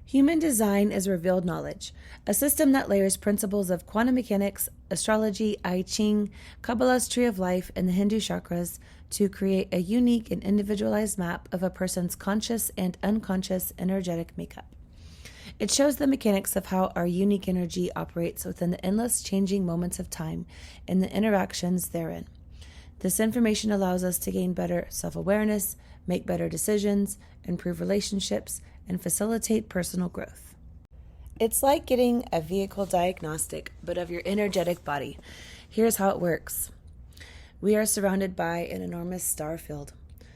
Human design is revealed knowledge, a system that layers principles of quantum mechanics, astrology, I Ching, Kabbalah's tree of life, and the Hindu chakras to create a unique and individualized map of a person's conscious and unconscious energetic makeup. It shows the mechanics of how our unique energy operates within the endless changing moments of time and the interactions therein. This information allows us to gain better self-awareness, make better decisions, improve relationships, and facilitate personal growth. It's like getting a vehicle diagnostic, but of your energetic body. Here's how it works. We are surrounded by an enormous star field.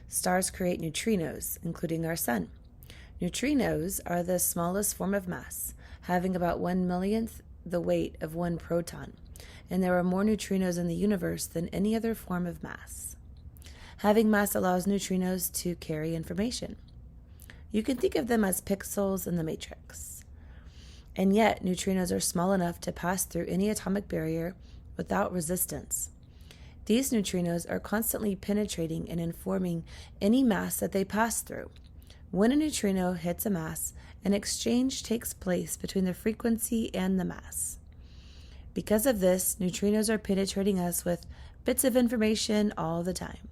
Stars create neutrinos, including our sun. Neutrinos are the smallest form of mass, having about 1/millionth the weight of one proton, and there are more neutrinos in the universe than any other form of mass. Having mass allows neutrinos to carry information. You can think of them as pixels in the matrix. And yet, neutrinos are small enough to pass through any atomic barrier without resistance. These neutrinos are constantly penetrating and informing any mass that they pass through. When a neutrino hits a mass, an exchange takes place between the frequency and the mass. Because of this, neutrinos are penetrating us with bits of information all the time.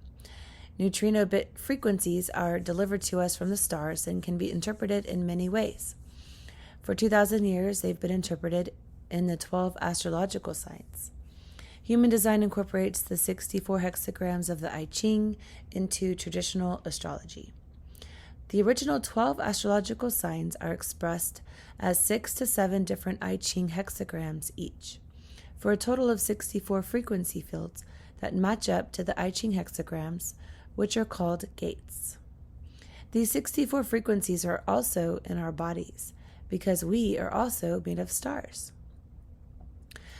Neutrino bit frequencies are delivered to us from the stars and can be interpreted in many ways. For 2,000 years, they've been interpreted in the 12 astrological signs. Human design incorporates the 64 hexagrams of the I Ching into traditional astrology. The original 12 astrological signs are expressed as 6 to 7 different I Ching hexagrams each, for a total of 64 frequency fields that match up to the I Ching hexagrams, which are called gates. These 64 frequencies are also in our bodies, because we are also made of stars.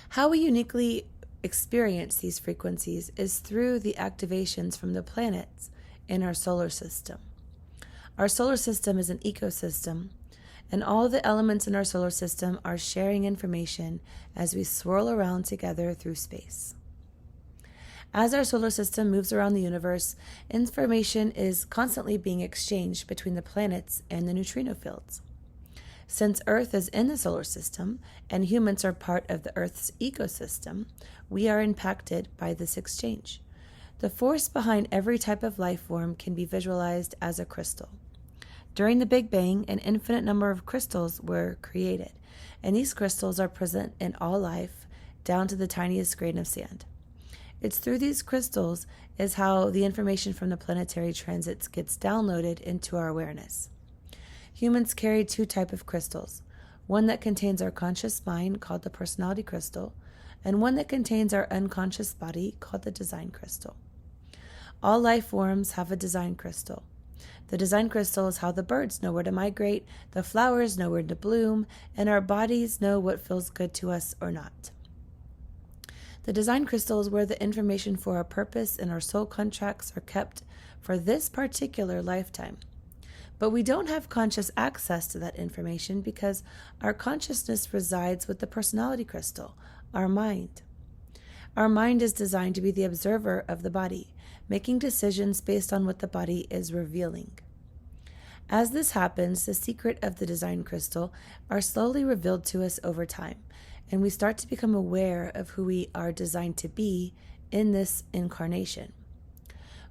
How we uniquely experience these frequencies is through the activations from the planets in our solar system. Our solar system is an ecosystem, and all the elements in our solar system are sharing information as we swirl around together through space. As our solar system moves around the universe, information is constantly being exchanged between the planets and the neutrino fields. Since Earth is in the solar system and humans are part of the Earth's ecosystem, we are impacted by this exchange. The force behind every type of life form can be visualized as a crystal. During the Big Bang, an infinite number of crystals were created, and these crystals are present in all life, down to the tiniest grain of sand. It's through these crystals is how the information from the planetary transits gets downloaded into our awareness. Humans carry two types of crystals, one that contains our conscious mind called the personality crystal, and one that contains our unconscious body called the design crystal. All life forms have a design crystal. The design crystal is how the birds know where to migrate, the flowers know where to bloom, and our bodies know what feels good to us or not. The design crystal is where the information for our purpose and our soul contracts are kept for this particular lifetime. But we don't have conscious access to that information because our consciousness resides with the personality crystal, our mind. Our mind is designed to be the observer of the body, making decisions based on what the body is revealing. As this happens, the secret of the design crystal are slowly revealed to us over time, and we start to become aware of who we are designed to be in this incarnation.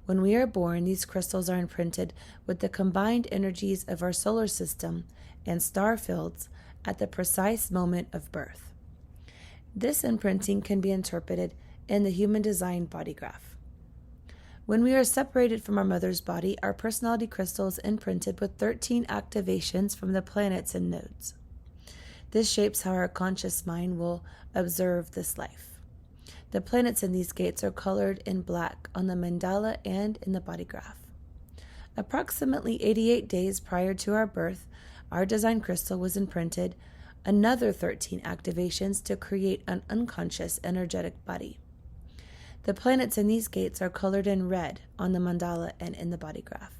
When we are born, these crystals are imprinted with the combined energies of our solar system and star fields at the precise moment of birth. This imprinting can be interpreted in the human design body graph. When we are separated from our mother's body, our personality crystal is imprinted with 13 activations from the planets and nodes. This shapes how our conscious mind will observe this life. The planets in these gates are colored in black on the mandala and in the body graph. Approximately 88 days prior to our birth, our design crystal was imprinted another 13 activations to create an unconscious energetic body. The planets in these gates are colored in red on the mandala and in the body graph.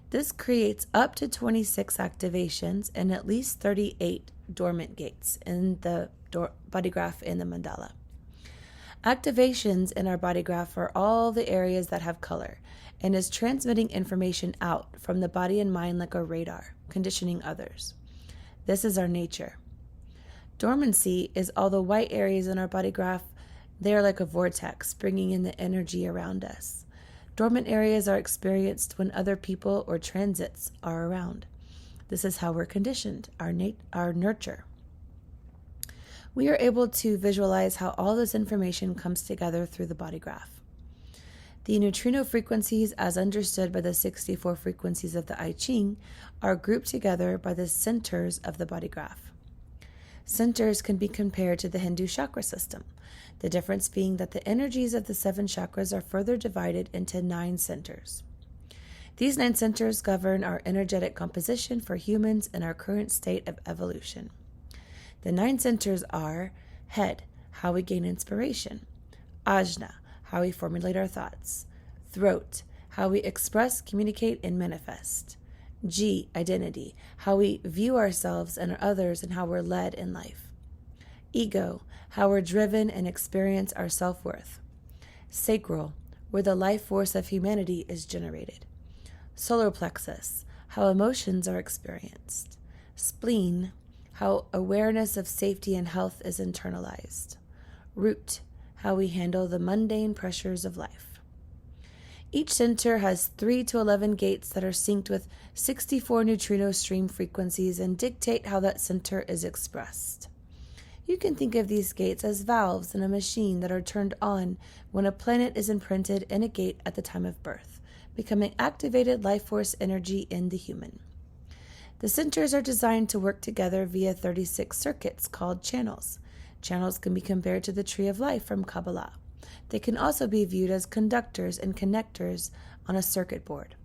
This creates up to 26 activations and at least 38 dormant gates in the body graph and the mandala. Activations in our body graph are all the areas that have color and is transmitting information out from the body and mind like a radar, conditioning others. This is our nature. Dormancy is all the white areas in our body graph. They are like a vortex, bringing in the energy around us. Dormant areas are experienced when other people or transits are around. This is how we're conditioned, our nurture. We are able to visualize how all this information comes together through the body graph. The neutrino frequencies, as understood by the 64 frequencies of the I Ching, are grouped together by the centers of the body graph. Centers can be compared to the Hindu chakra system, the difference being that the energies of the 7 chakras are further divided into 9 centers. These 9 centers govern our energetic composition for humans in our current state of evolution. The 9 centers are head, how we gain inspiration; ajna, how we formulate our thoughts; throat, how we express, communicate, and manifest; G, identity, how we view ourselves and others and how we're led in life; ego, how we're driven and experience our self-worth; sacral, where the life force of humanity is generated; solar plexus, how emotions are experienced; spleen, how awareness of safety and health is internalized; root, how we handle the mundane pressures of life. Each center has 3 to 11 gates that are synced with 64 neutrino stream frequencies and dictate how that center is expressed. You can think of these gates as valves in a machine that are turned on when a planet is imprinted in a gate at the time of birth, becoming activated life force energy in the human. The centers are designed to work together via 36 circuits called channels. Channels can be compared to the tree of life from Kabbalah. They can also be viewed as conductors and connectors on a circuit board.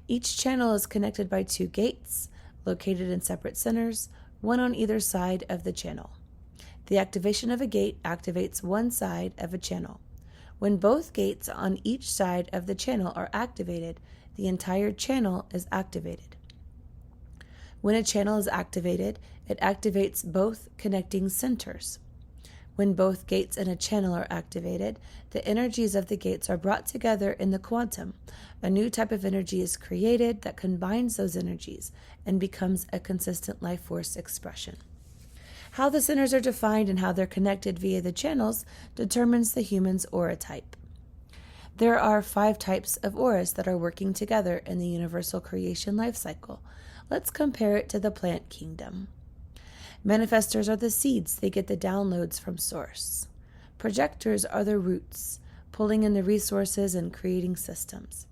Each channel is connected by 2 gates, located in separate centers, one on either side of the channel. The activation of a gate activates one side of a channel. When both gates on each side of the channel are activated, the entire channel is activated. When a channel is activated, it activates both connecting centers. When both gates in a channel are activated, the energies of the gates are brought together in the quantum. A new type of energy is created that combines those energies and becomes a consistent life force expression. How the centers are defined and how they're connected via the channels determines the human's aura type. There are 5 types of auras that are working together in the universal creation life cycle. Let's compare it to the plant kingdom. Manifestors are the seeds. They get the downloads from source. Projectors are the roots, pulling in the resources and creating systems.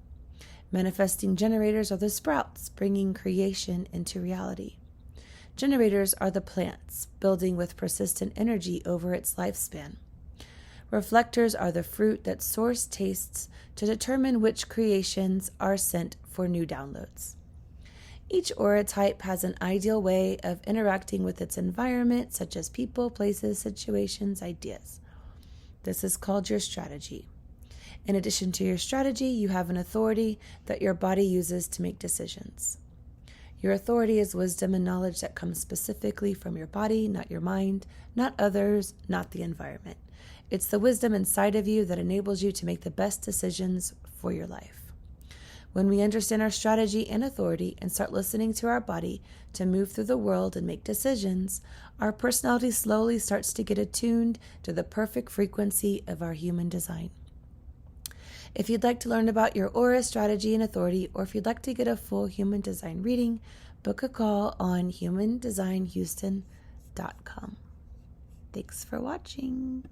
Manifesting generators are the sprouts, bringing creation into reality. Generators are the plants, building with persistent energy over its lifespan. Reflectors are the fruit that source tastes to determine which creations are sent for new downloads. Each aura type has an ideal way of interacting with its environment, such as people, places, situations, ideas. This is called your strategy. In addition to your strategy, you have an authority that your body uses to make decisions. Your authority is wisdom and knowledge that comes specifically from your body, not your mind, not others, not the environment. It's the wisdom inside of you that enables you to make the best decisions for your life. When we understand our strategy and authority and start listening to our body to move through the world and make decisions, our personality slowly starts to get attuned to the perfect frequency of our human design. If you'd like to learn about your aura, strategy, and authority, or if you'd like to get a full human design reading, book a call on humandesignhouston.com. Thanks for watching.